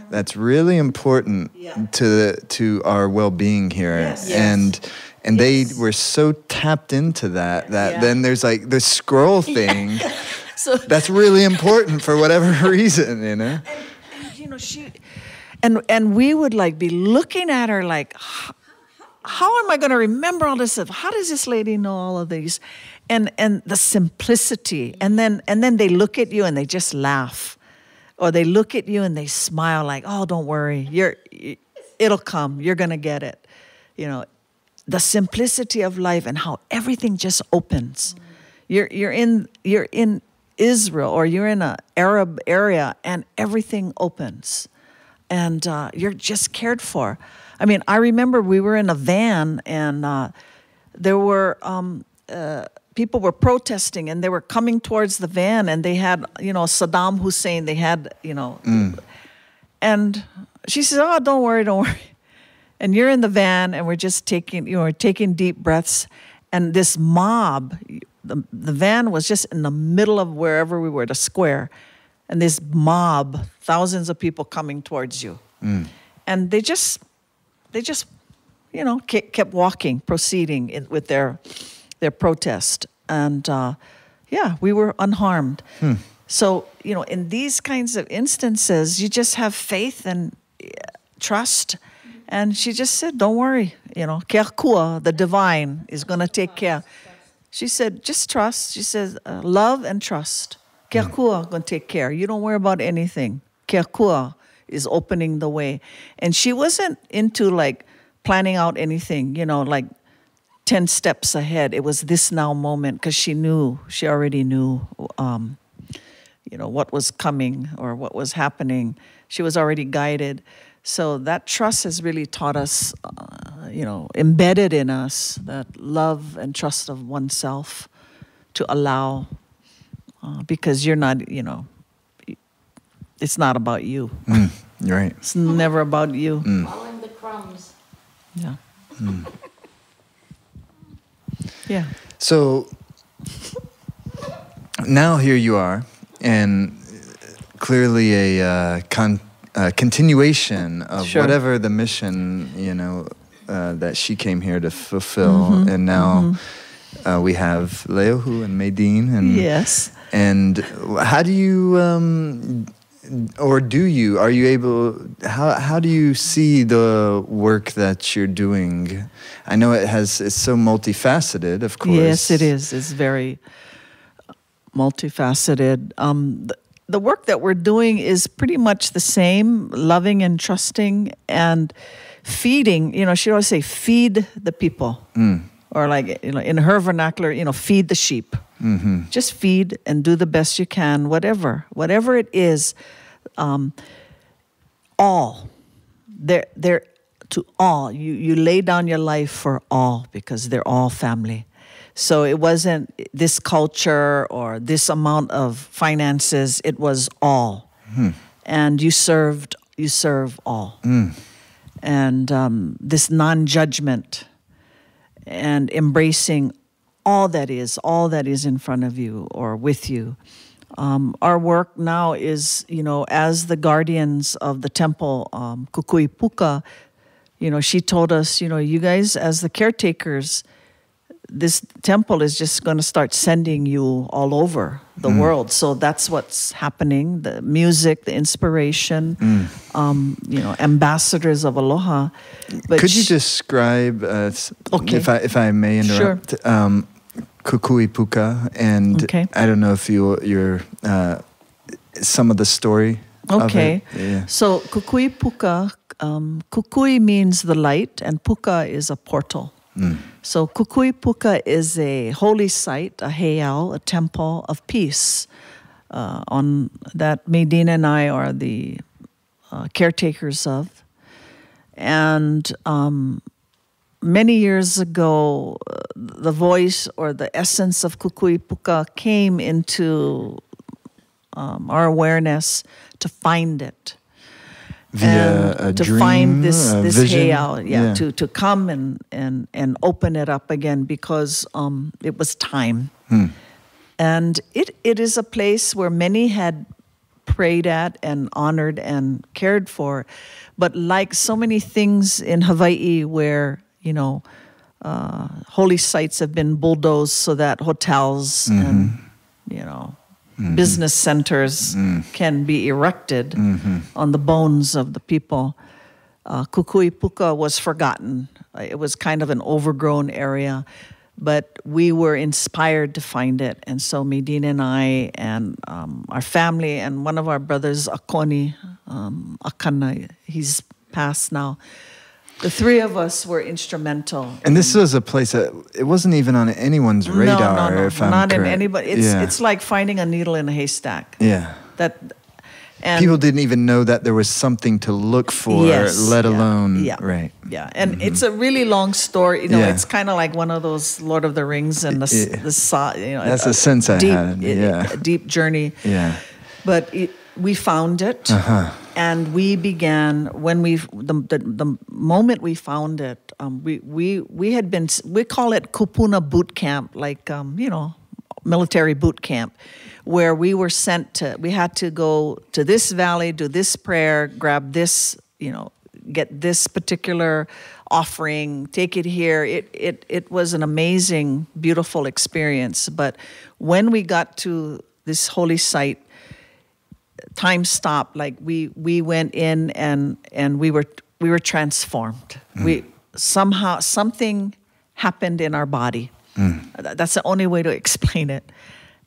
that's really important to our well-being here. Yes. And And Yes. they were so tapped into that Yeah. then there's like the scroll thing So that's really important for whatever reason, you know? you know, and we would like be looking at her like, how am I going to remember all this stuff? How does this lady know all of these? And the simplicity, and then they look at you and they just laugh, or they look at you and they smile like, oh, don't worry, it'll come, you're going to get it, you know. The simplicity of life and how everything just opens. You're in Israel, or you're in an Arab area, and everything opens, and you're just cared for. I mean, I remember we were in a van, and there were people were protesting, and they were coming towards the van, and they had, you know, Saddam Hussein. They had, you know, and she says, "Oh, don't worry, don't worry." And you're in the van, and we're just taking, you know, we're taking deep breaths, and this mob. The van was just in the middle of wherever we were, the square, and this mob, thousands of people coming towards you, and they just, you know, kept walking, proceeding with their protest, and yeah, we were unharmed. So, you know, in these kinds of instances, you just have faith and trust. And she just said, "Don't worry, you know, Kerkua, the divine, is going to take care." She said, "Just trust." She says, "Love and trust. Kerkua going to take care. You don't worry about anything. Kerkua is opening the way." And she wasn't into like planning out anything, you know, like 10 steps ahead. It was this now moment, because she already knew, you know, what was coming or what was happening. She was already guided. So that trust has really taught us, you know, embedded in us, that love and trust of oneself to allow, because you're not, you know, it's not about you. You're right. It's never about you. Following the crumbs. Yeah. Yeah. So now here you are, and clearly a continuation of Sure. whatever the mission, you know, that she came here to fulfill. And now we have Leohu and Medine. And, Yes. And how do you, or do you, are you able, how do you see the work that you're doing? I know it's so multifaceted, of course. Yes, it is. It's very multifaceted. The work that we're doing is pretty much the same, loving and trusting and feeding. You know, she always say, feed the people. Or like, you know, in her vernacular, you know, feed the sheep. Just feed and do the best you can, whatever it is. All. They're to all. You lay down your life for all, because they're all family. So it wasn't this culture or this amount of finances. It was all, and you serve all, and this non-judgment and embracing all that is in front of you or with you. Our work now is, you know, as the guardians of the temple, Kukui Puka. You know, she told us, you know, you guys as the caretakers, this temple is just going to start sending you all over the world. So that's what's happening. The music, the inspiration, you know, ambassadors of Aloha. But could you describe, Okay. if I may interrupt, Kukui Puka, and Okay. I don't know if you're some of the story Okay. of it. Yeah. So Kukui Puka, Kukui means the light, and Puka is a portal. So Kukui Puka is a holy site, a heiau, a temple of peace, on that Medine and I are the caretakers of. And many years ago, the voice or the essence of Kukui Puka came into our awareness to find it. Via and a to dream, find this a vision? heiau, to come and open it up again, because it was time. And it is a place where many had prayed at and honored and cared for, but like so many things in Hawaii, where, you know, holy sites have been bulldozed so that hotels and, business centers can be erected on the bones of the people. Kukui Puka was forgotten. It was kind of an overgrown area, but we were inspired to find it. And so Medina and I and our family and one of our brothers, Akoni, Akana, he's passed now. The three of us were instrumental. And this was a place that it wasn't even on anyone's radar. No, if I'm not correct. in anybody. It's like finding a needle in a haystack. Yeah. And people didn't even know that there was something to look for, let alone right. Yeah, and it's a really long story. It's kind of like one of those Lord of the Rings and that's the sense I had. A deep journey. Yeah, but we found it, and we began the moment we found it. We had been, we call it Kupuna boot camp, like military boot camp, where we were sent to, we had to go to this valley, do this prayer, grab this, get this particular offering, take it here. It was an amazing, beautiful experience. But when we got to this holy site, time stopped. Like we went in and we were transformed. Somehow something happened in our body. That's the only way to explain it.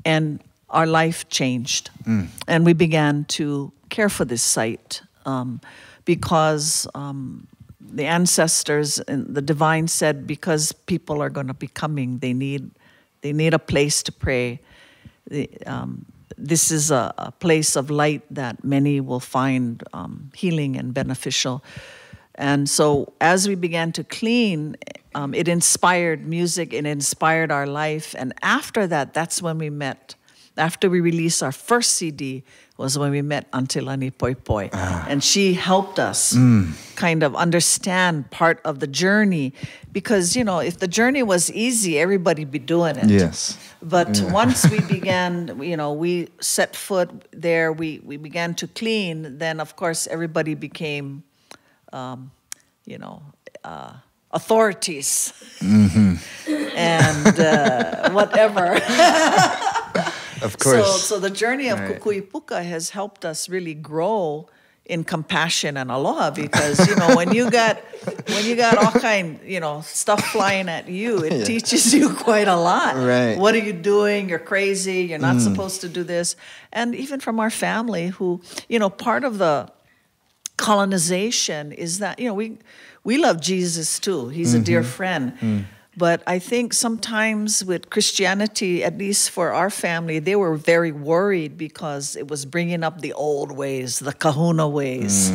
And our life changed. And we began to care for this site because the ancestors and the divine said, because people are going to be coming, they need a place to pray. This is a place of light that many will find healing and beneficial. And so as we began to clean, it inspired music, it inspired our life. And after that, that's when we met. After we released our first CD was when we met Antilani Poipoi. And she helped us kind of understand part of the journey. Because, if the journey was easy, everybody'd be doing it. Yes. But once we began, we set foot there, we began to clean, then of course everybody became, authorities and whatever. Of course. So the journey of Kukui Puka has helped us really grow in compassion and aloha, because when you got all kind stuff flying at you, it teaches you quite a lot. Right. What are you doing? You're crazy. You're not supposed to do this. And even from our family, who part of the colonization is that we love Jesus too. He's a dear friend. But I think sometimes with Christianity, at least for our family, they were very worried because it was bringing up the old ways, the kahuna ways,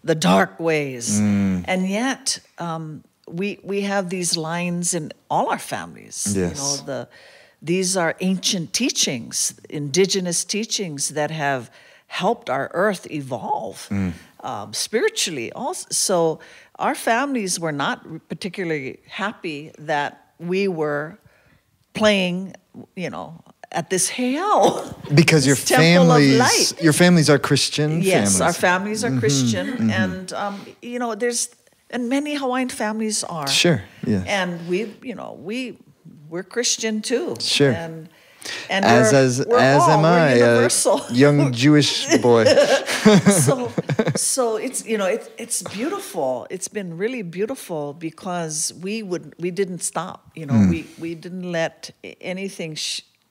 the dark ways. And yet, we have these lines in all our families. Yes. These are ancient teachings, indigenous teachings that have helped our earth evolve spiritually also. So our families were not particularly happy that we were playing, at this heiau. Because your families are Christian. Yes, families. our families are Christian, and and many Hawaiian families are. Sure. Yes. And we're Christian too. Sure. And as am I, a young Jewish boy. So it's it's beautiful. It's been really beautiful because we didn't stop. We didn't let anything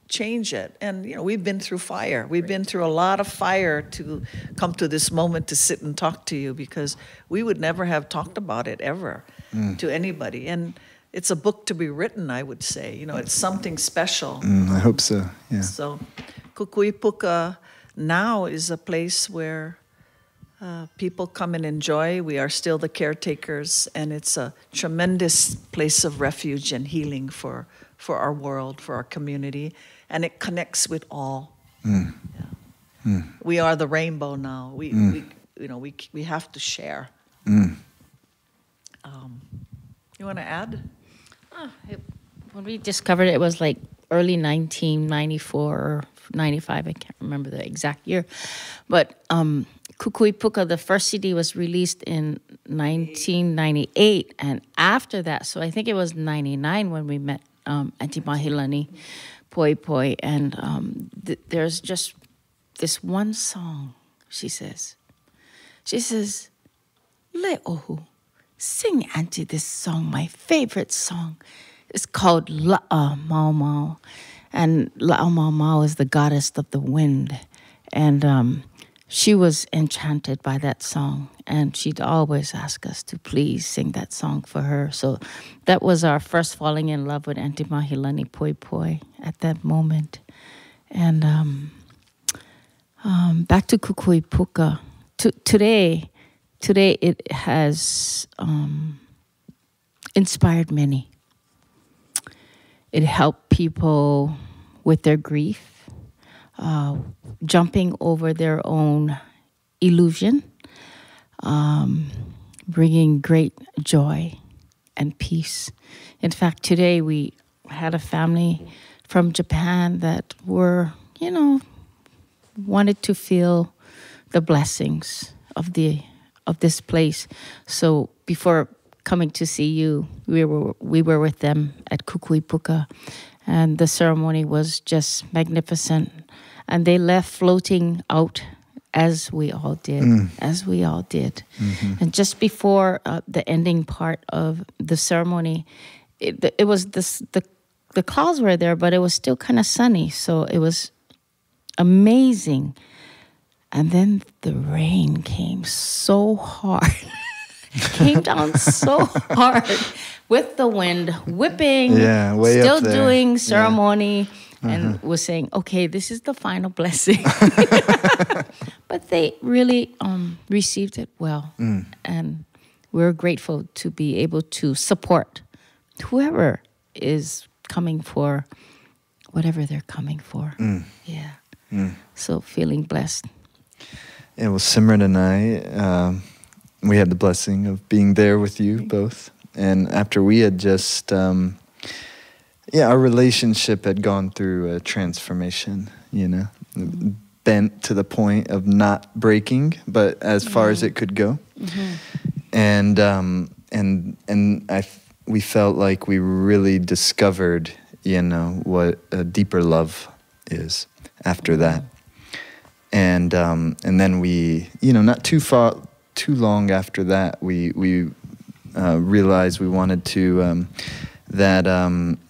change it. And we've been through fire. We've been through a lot of fire to come to this moment to sit and talk to you, because we would never have talked about it ever to anybody. And it's a book to be written, I would say. It's something special. I hope so, yeah. So Kukui Puka now is a place where people come and enjoy. We are still the caretakers, and it's a tremendous place of refuge and healing for our world, for our community, and it connects with all. We are the rainbow now. We have to share. You want to add? When we discovered it was like early 1994 or 95. I can't remember the exact year. But Kukui Puka, the first CD was released in 1998. And after that, so I think it was 99 when we met Auntie Mahilani Poi Poi. And there's just this one song, she says, Le'ohu, sing Auntie this song, my favorite song. It's called La'a Mau Mau. And La'a Mau Mau is the goddess of the wind. And she was enchanted by that song. And she'd always ask us to please sing that song for her. So that was our first falling in love with Auntie Mahilani Poi Poi at that moment. And back to Kukui Puka. Today it has inspired many. It helped people with their grief, jumping over their own illusion, bringing great joy and peace. In fact, today we had a family from Japan that were, wanted to feel the blessings of this place. So before coming to see you, we were with them at Kukui Puka, and the ceremony was just magnificent. And they left floating out as we all did, Mm-hmm. And just before the ending part of the ceremony, it was the clouds were there, but it was still kind of sunny, so it was amazing. And then the rain came so hard. Came down so hard with the wind whipping, way still up there. doing ceremony, and was saying, okay, this is the final blessing. But they really received it well. And we're grateful to be able to support whoever is coming for whatever they're coming for. So feeling blessed. Yeah, well, Simran and I, we had the blessing of being there with you both. And after we had just, our relationship had gone through a transformation, bent to the point of not breaking, but as far as it could go. And we felt like we really discovered, what a deeper love is after that. And then we, not too long after that, we realized we wanted to, that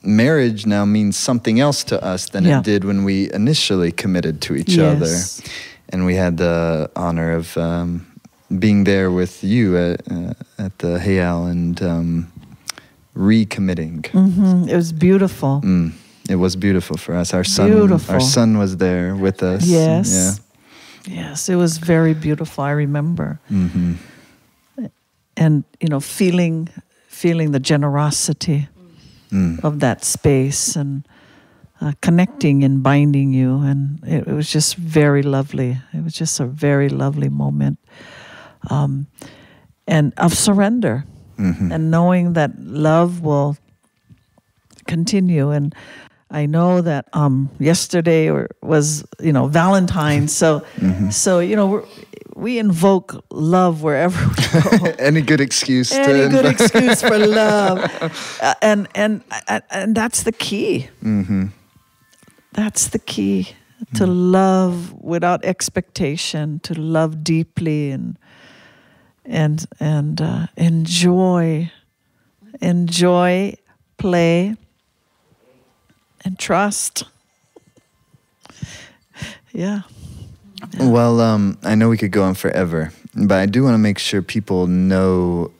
marriage now means something else to us than it did when we initially committed to each other. And we had the honor of being there with you at the Heiau and recommitting. It was beautiful. It was beautiful for us. Our son was there with us. Yes, it was very beautiful. I remember. And feeling the generosity of that space, and connecting and binding you, and it was just very lovely. It was just a very lovely moment, and of surrender, and knowing that love will continue. And I know that yesterday was Valentine's, so we invoke love wherever we go. Any good excuse for love, and that's the key. That's the key, to love without expectation, to love deeply, and enjoy, play, and trust. Well, I know we could go on forever, but I do want to make sure people know.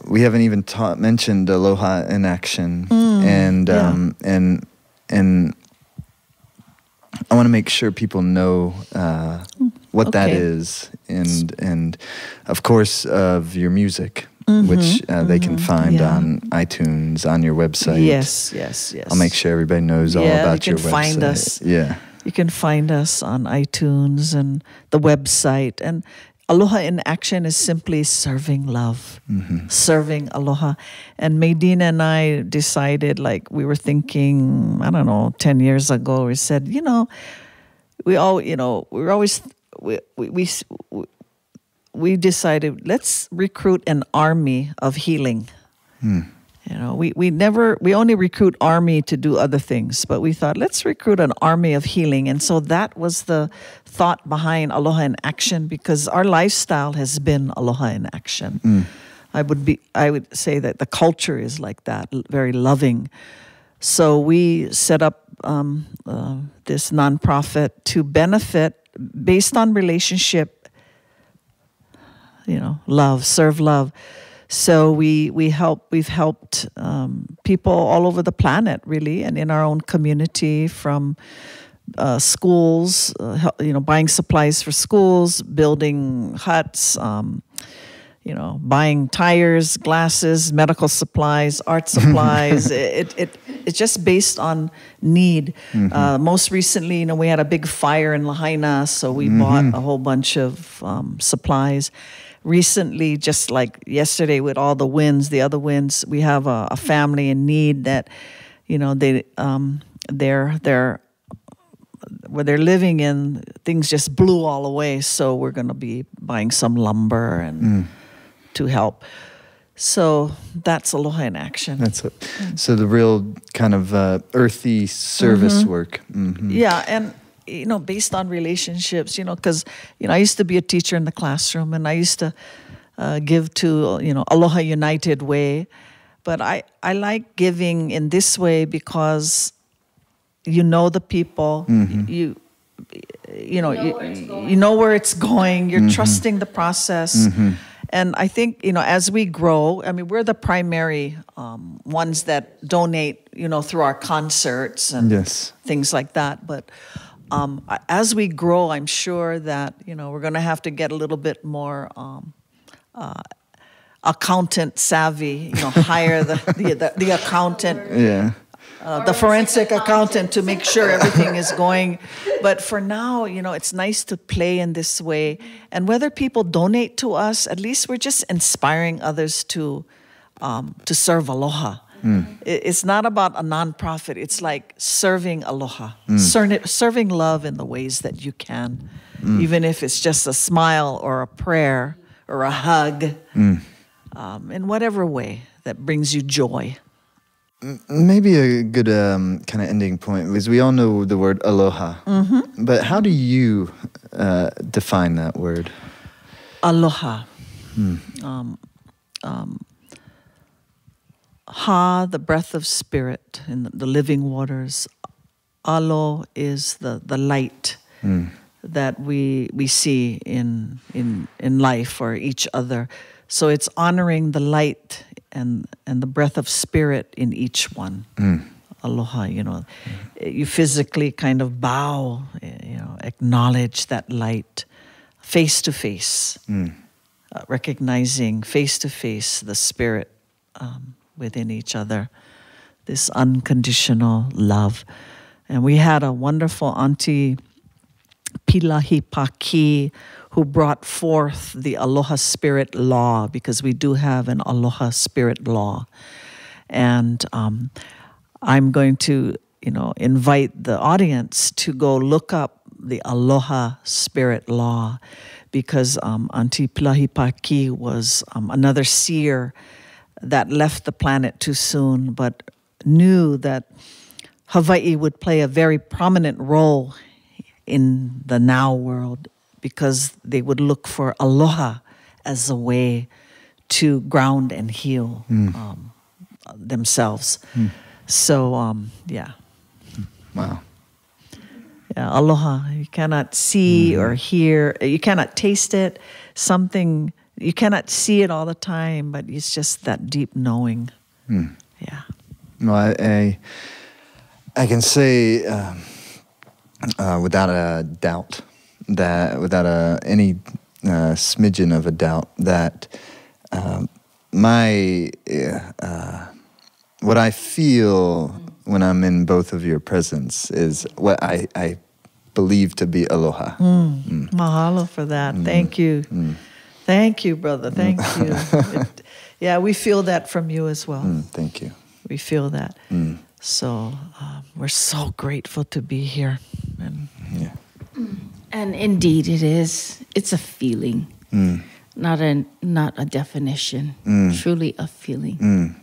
We haven't even mentioned Aloha in Action, and I want to make sure people know what that is, and of course of your music. Which they can find on iTunes, on your website. Yes. I'll make sure everybody knows all about your website. Find us. Yeah. You can find us on iTunes and the website. And Aloha in Action is simply serving love, serving aloha. And Medina and I decided, we were thinking, 10 years ago, we said, we all, we're always we decided, let's recruit an army of healing. We only recruit army to do other things, but we thought, let's recruit an army of healing. And so that was the thought behind Aloha in Action, because our lifestyle has been Aloha in Action. I would say that the culture is like that, very loving. So we set up this nonprofit to benefit based on relationship, love, serve love. So we've helped people all over the planet, really, and in our own community, from schools, buying supplies for schools, building huts, buying tires, glasses, medical supplies, art supplies. It's just based on need. Most recently, we had a big fire in Lahaina, so we bought a whole bunch of supplies. Recently, just like yesterday with all the winds, the other winds, we have a family in need that, they're where they're living in, things just blew all away. So we're going to be buying some lumber and to help. So that's Aloha in Action. That's it. So the real kind of earthy service work. Yeah, and based on relationships, because I used to be a teacher in the classroom, and I used to give to Aloha United way, but I like giving in this way because the people, you know where it's going. You're trusting the process. And I think, as we grow, we're the primary ones that donate, through our concerts and things like that. But as we grow, I'm sure that, we're going to have to get a little bit more accountant savvy, hire the accountant. The forensic accountant to make sure everything is going. But for now, it's nice to play in this way. And whether people donate to us, at least we're just inspiring others to serve Aloha. It's not about a nonprofit. It's like serving Aloha, serving love in the ways that you can, even if it's just a smile or a prayer or a hug, in whatever way that brings you joy. Maybe a good kind of ending point, because we all know the word aloha. But how do you define that word? Aloha. Ha, the breath of spirit in the living waters. Alo is the light that we see in life or each other. So it's honoring the light and the breath of spirit in each one. Aloha, you physically kind of bow, acknowledge that light face to face, recognizing face to face the spirit within each other, this unconditional love. And we had a wonderful Auntie Pilahi Paki who brought forth the Aloha Spirit Law, because we do have an Aloha Spirit Law. And I'm going to, invite the audience to go look up the Aloha Spirit Law, because Auntie Pilahi Paki was another seer that left the planet too soon, but knew that Hawaii would play a very prominent role in the now world, because they would look for aloha as a way to ground and heal themselves. So, yeah. Wow. Yeah, aloha. You cannot see or hear. You cannot taste it. You cannot see it all the time, but it's just that deep knowing. Yeah. No, I can say without a doubt, that without any smidgen of a doubt, that what I feel when I'm in both of your presence is what I believe to be aloha. Mahalo for that. Thank you. Thank you, brother. Thank you. Yeah, we feel that from you as well. Thank you. We feel that. So we're so grateful to be here. And yeah. And indeed, it is. It's a feeling, not a definition. Truly a feeling.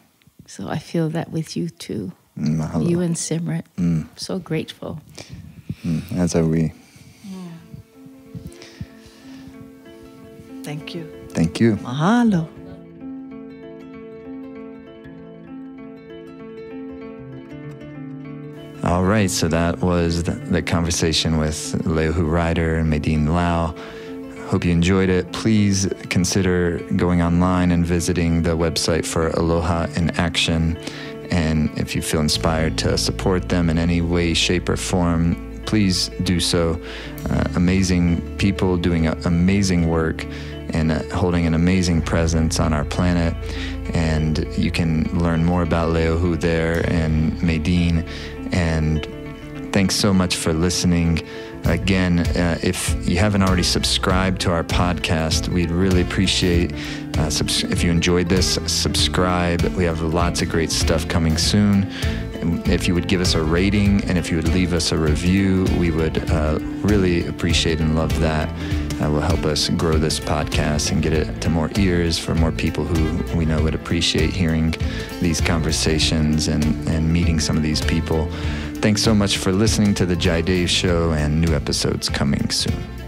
So I feel that with you too. Mahalo. You and Simrit. So grateful. As are we. Thank you. Thank you. Mahalo. All right, so that was the conversation with Leohu Ryder and Medine Lau. Hope you enjoyed it. Please consider going online and visiting the website for Aloha in Action. And if you feel inspired to support them in any way, shape, or form, please do so. Amazing people doing amazing work and holding an amazing presence on our planet. And you can learn more about Leohu there and Medine. And thanks so much for listening. Again, if you haven't already subscribed to our podcast, we'd really appreciate if you enjoyed this, subscribe. We have lots of great stuff coming soon. If you would give us a rating and if you would leave us a review, we would really appreciate and love that. Will help us grow this podcast and get it to more ears for more people who we know would appreciate hearing these conversations and meeting some of these people. Thanks so much for listening to The Jai Dave Show, and new episodes coming soon.